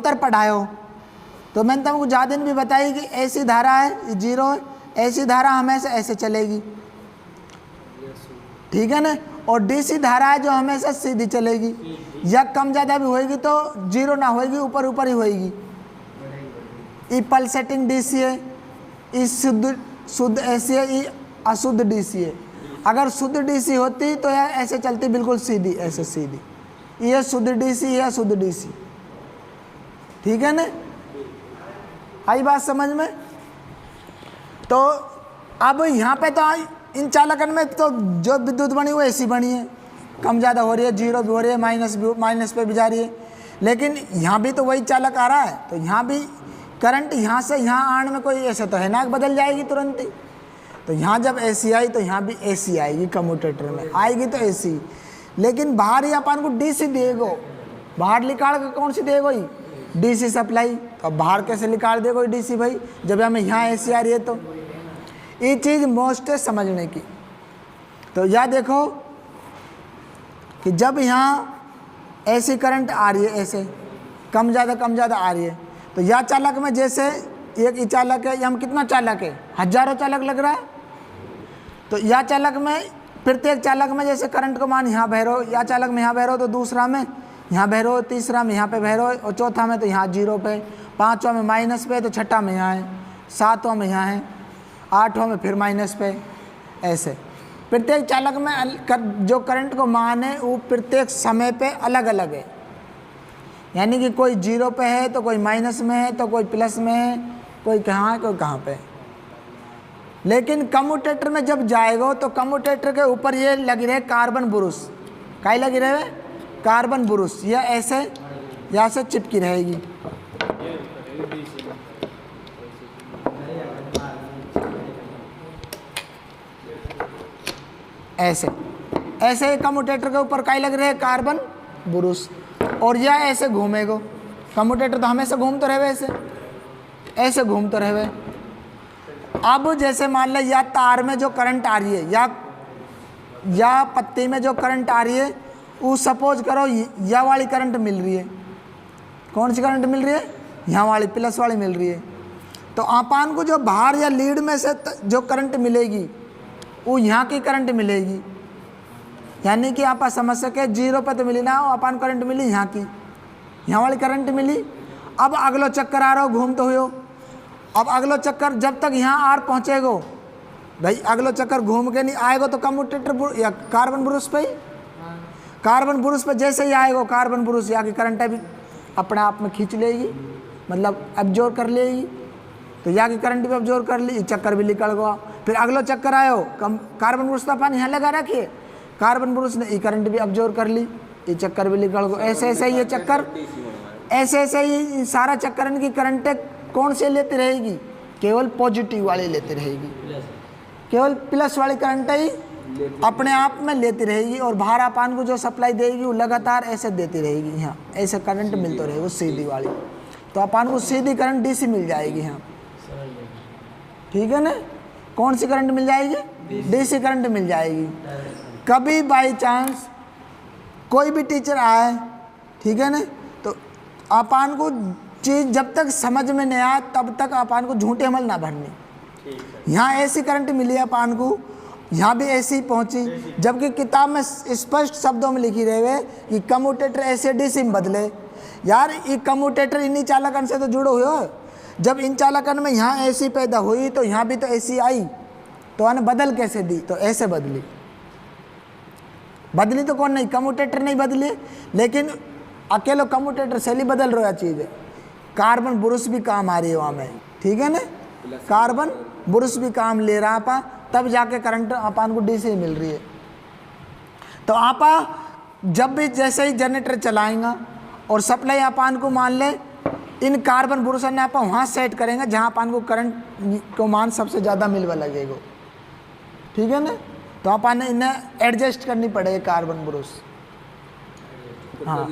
समांतर पढ़ायो तो मैंने तुमको ज़्यादा दिन भी बताई कि ऐसी धारा है 0 है, ऐसी धारा हमेशा ऐसे चलेगी, ठीक है ना। और डीसी धारा है जो हमेशा सीधी चलेगी, या कम ज़्यादा भी होएगी तो 0 ना होएगी, ऊपर ऊपर ही होएगी। ई पल्सेटिंग डीसी है, ई शुद्ध ऐसी है, ई अशुद्ध डीसी है। अगर शुद्ध डीसी होती तो यह ऐसे चलती बिल्कुल सीधी, ऐसे सीधी। ये शुद्ध डीसी, यह अशुद्ध डीसी, ठीक है ना। आई बात समझ में। तो अब यहाँ पे तो इन चालकन में तो जो विद्युत बनी वो ऐसी बनी है, कम ज़्यादा हो रही है, 0 भी हो रही है, माइनस पे भी जा रही है। लेकिन यहाँ भी तो वही चालक आ रहा है, तो यहाँ भी करंट यहाँ से यहाँ आने में कोई ऐसा तो है ना बदल जाएगी तुरंत ही। तो यहाँ जब एसी आई तो यहाँ भी एसी आएगी, कम्यूटेटर में आएगी तो एसी। लेकिन बाहर ही अपन को डीसी देगो, बाहर निकाल के कौन सी देगो ही डीसी सप्लाई। तो अब बाहर कैसे निकाल देगो डीसी भाई, जब हमें यहाँ एसी आ रही है। तो ये चीज़ मोस्ट है समझने की। तो यह देखो कि जब यहाँ ऐसी करंट आ रही है, ऐसे कम ज़्यादा आ रही है, तो यह चालक में जैसे एक ही चालक है, हम कितना चालक है, हजारों चालक लग रहा है। तो यह चालक में प्रत्येक चालक में जैसे करंट को मान यहाँ बह रहो, या चालक में यहाँ बह रहो तो दूसरा में यहाँ बह रहो, तीसरा में यहाँ पे बह रहो, और चौथा में तो यहाँ 0 पे, पाँचवां में माइनस पे, तो छठा में यहाँ है, सातवां में यहाँ है, आठवां में फिर माइनस पे। ऐसे प्रत्येक चालक में जो करंट को मान है वो प्रत्येक समय पे अलग अलग है। यानी कि कोई 0 पे है तो कोई माइनस में है, तो कोई प्लस में है, कोई कहाँ है, कोई कहाँ पे। लेकिन कम्यूटेटर में जब जाएगा तो कम्यूटेटर के ऊपर ये लगी रहे कार्बन ब्रुश, क्या लगी रहे, कार्बन ब्रुश, यह ऐसे यहाँ से चिपकी रहेगी। ऐसे ऐसे कम्यूटेटर के ऊपर क्या लग रहे हैं, कार्बन ब्रुश। और यह ऐसे घूमेगा, कम्यूटेटर तो हमेशा घूमते रहे, ऐसे घूमते रहे। अब जैसे मान लो या तार में जो करंट आ रही है, या पत्ती में जो करंट आ रही है, वो सपोज करो यह वाली करंट मिल रही है। कौन सी करंट मिल रही है, यहाँ वाली प्लस वाली मिल रही है। तो अपन को जो बाहर या लीड में से जो करंट मिलेगी वो यहाँ की करंट मिलेगी। यानी कि आप समझ सके 0 पे तो मिली ना, अपन करंट मिली यहाँ की, यहाँ वाली करंट मिली। अब अगलो चक्कर आ रहा हो, घूमते हुए। अब अगलो चक्कर जब तक यहाँ आर पहुँचेगो भाई, अगलो चक्कर घूम के नहीं आएगा तो कम्यूटेटर या कार्बन ब्रुश पे ही, कार्बन ब्रुश पे जैसे ही आएगा कार्बन ब्रुश यहाँ की करंट भी अपने आप में खींच लेगी, मतलब एब्जॉर्ब कर लेगी। तो यहाँ की करंट भी एब्जॉर्ब कर ली, चक्कर भी निकल गया। फिर अगलो चक्कर आयो, कार्बन ब्रुश तो अपन यहाँ लगा रखिए, कार्बन ब्रुश ने ये करंट भी एब्जॉर्ब कर ली, ये चक्कर भी निकल गया। ऐसे ऐसे ये चक्कर, ऐसे ऐसे ही सारा चक्कर इनकी करंटें कौन से लेती रहेगी, केवल पॉजिटिव वाली लेती रहेगी, केवल प्लस वाली करंट ही अपने आप में लेती रहेगी। और बाहर अपन को जो सप्लाई देगी वो लगातार ऐसे देती रहेगी, यहाँ ऐसे करंट मिलते रहेगी सीधी वाली। तो अपन को सीधी करंट डीसी मिल जाएगी यहाँ, ठीक है ना। कौन सी करंट मिल जाएगी, डीसी करंट मिल जाएगी। कभी बाई चांस कोई भी टीचर आए, ठीक है ना, तो अपन को चीज़ जब तक समझ में नहीं आए तब तक अपन को झूठे अमल ना भरनी। यहाँ ऐसी करंट मिली है अपन को, यहाँ भी ऐसी ही पहुँची, जबकि किताब में स्पष्ट शब्दों में लिखी रहे कि कम्यूटेटर ऐसे डीसी में बदले। यार ये कम्यूटेटर इन्हीं चालकन से तो जुड़ो हुए। जब इन चालकन में यहाँ एसी पैदा हुई तो यहाँ भी तो एसी आई, तो आने बदल कैसे दी, तो ऐसे बदली। बदली तो कौन नहीं, कम्यूटेटर नहीं बदली, लेकिन अकेले कम्यूटेटर से ही बदल रहा चीज़ है। कार्बन ब्रुश भी काम आ रही है वहाँ में, ठीक है ना, कार्बन ब्रुश भी काम ले रहा आपा, तब जाके करंट अपन को डीसी मिल रही है। तो आपा जब भी जैसे ही जनरेटर चलाएंगा और सप्लाई अपन को मान ले इन कार्बन ब्रुश ने आप वहाँ सेट करेंगे जहाँ अपन को करंट को मान सबसे ज़्यादा मिलवा लगेगा, ठीक है ना। तो अपन इन्हें एडजस्ट करनी पड़ेगी कार्बन ब्रुश। हाँ,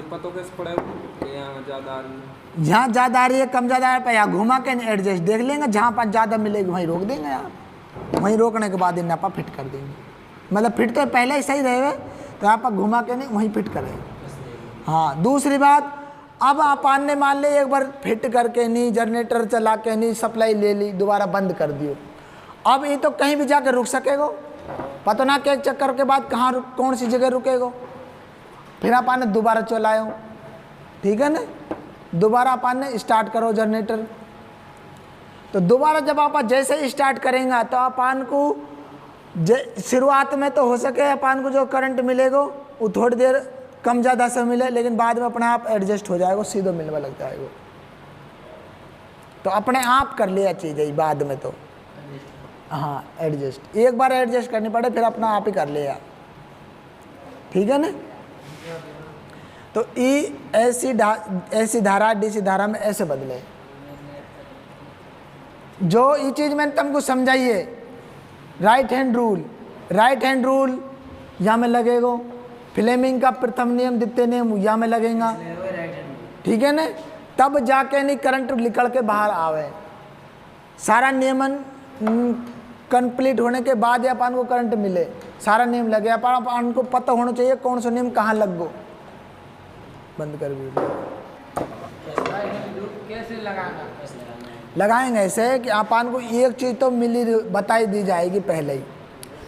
यहाँ ज़्यादा आ रही है, कम ज़्यादा आ रही है, यहाँ घुमा के एडजस्ट देख लेंगे, जहाँ पर ज़्यादा मिलेगी वहीं रोक देंगे यार, वहीं रोकने के बाद इन्हें आप फिट कर देंगे। मतलब फिट तो पहले ही सही रहेगा, तो यहाँ पर घुमा के नहीं वहीं फिट करेंगे। हाँ, दूसरी बात, अब अपन ने मान ले एक बार फिट करके नहीं, जनरेटर चला के नहीं, सप्लाई ले ली, दोबारा बंद कर दियो। अब ये तो कहीं भी जाकर रुक सकेगो, पता ना के चक्कर के बाद कहाँ कौन सी जगह रुकेगो। फिर अपन ने दोबारा चलायो, ठीक है ना, दोबारा अपन ने स्टार्ट करो जनरेटर। तो दोबारा जब आप जैसे स्टार्ट करेंगे तो अपन को शुरुआत में तो हो सके अपन को जो करंट मिलेगा वो थोड़ी देर कम ज़्यादा से मिले, लेकिन बाद में अपने आप एडजस्ट हो जाएगा, सीधो मिलने लग जाएगा। तो अपने आप कर लिया चीज़ है बाद में तो, हाँ एडजस्ट एक बार एडजस्ट करनी पड़े फिर अपना आप ही कर लिया, ठीक है ना। तो ई ऐसी धारा डीसी धारा में ऐसे बदले। जो ये चीज़ मैंने तुमको समझाइए, राइट हैंड रूल यहाँ में लगेगा, फ्लेमिंग का प्रथम नियम द्वितीय नियम यहाँ में लगेगा, ठीक है ना। तब जाके नहीं करंट निकल के बाहर आवे। सारा नियमन कंप्लीट होने के बाद या अपन को करंट मिले, सारा नियम लगे, अपन को पता होना चाहिए कौन सा नियम कहाँ लग गो। बंद कर वीडियो। कैसे लगाएंगे ऐसे कि अपन को एक चीज़ तो मिली बताई दी जाएगी पहले ही।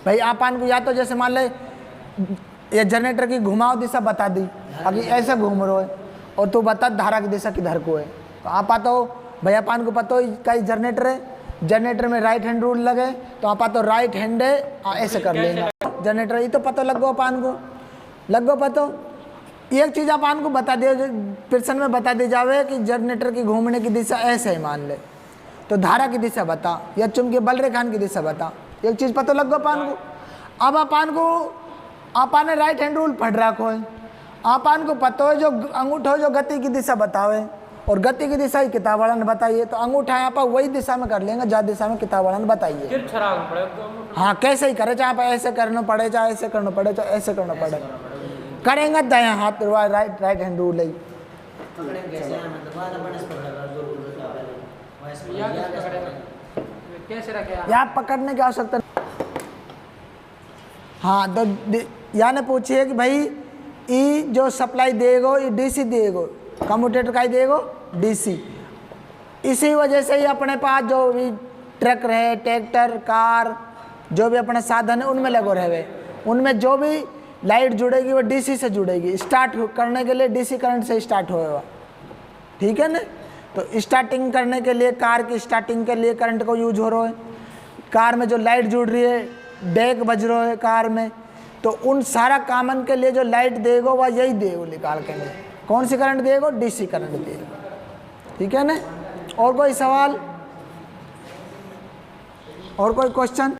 भाई अपन को या तो जैसे मान ले ये जनरेटर की घुमाव दिशा बता दी, अभी ऐसे घूम रहे है और तू बता धारा की दिशा किधर को है, तो आप तो भैया अपन को पता हो कई जनरेटर है, जनरेटर में राइट हैंड रूल लगे तो आप तो राइट हैंड है ऐसे कर लेंगे जनरेटर। ये तो पता लग गो अपन को, लग गो पता। एक चीज़ अपन को बता दिया प्रश्न में बता दी जावे कि जनरेटर की घूमने की दिशा ऐसे है मान ले, तो धारा की दिशा बता या चुंबकीय बल रेखान की दिशा बता, एक चीज़ पता लग गो अपन को। अब अपन को अपन ने राइट हैंड रूल पढ़ रखो है, अपन को पता हो जो अंगूठा जो गति की दिशा बतावे और गति की दिशा ही किताब वाला ने बताइए, तो अंगूठा यहाँ पर वही दिशा में कर लेंगे जहाँ दिशा में किताब वाला ने बताइए। हाँ कैसे ही करे, चाहे ऐसे करना पड़े चाहे ऐसे करना पड़े चाहे ऐसे करना पड़े, करेंगे दायां हाथ राइट हैंड रूल है। यहाँ पकड़ने की आवश्यकता। हाँ तो यहाँ ने पूछिए कि भाई ई जो सप्लाई देगो ये डीसी देगो, कम्यूटेटर का ही देगो डीसी। इसी वजह से ही अपने पास जो भी ट्रक रहे, ट्रैक्टर, कार, जो भी अपने साधन है उनमें लगो रहे, उनमें जो भी लाइट जुड़ेगी वो डीसी से जुड़ेगी। स्टार्ट करने के लिए डीसी करंट से स्टार्ट होएगा, ठीक है ना। तो स्टार्टिंग करने के लिए कार की स्टार्टिंग के लिए करंट को यूज हो रहा है। कार में जो लाइट जुड़ रही है, डेक बज रहा है कार में, तो उन सारा कामन के लिए जो लाइट देगा वह यही देगा निकाल के लिए। कौन सी करंट देगा? डीसी करंट देगा, ठीक है ना। और कोई सवाल और कोई क्वेश्चन?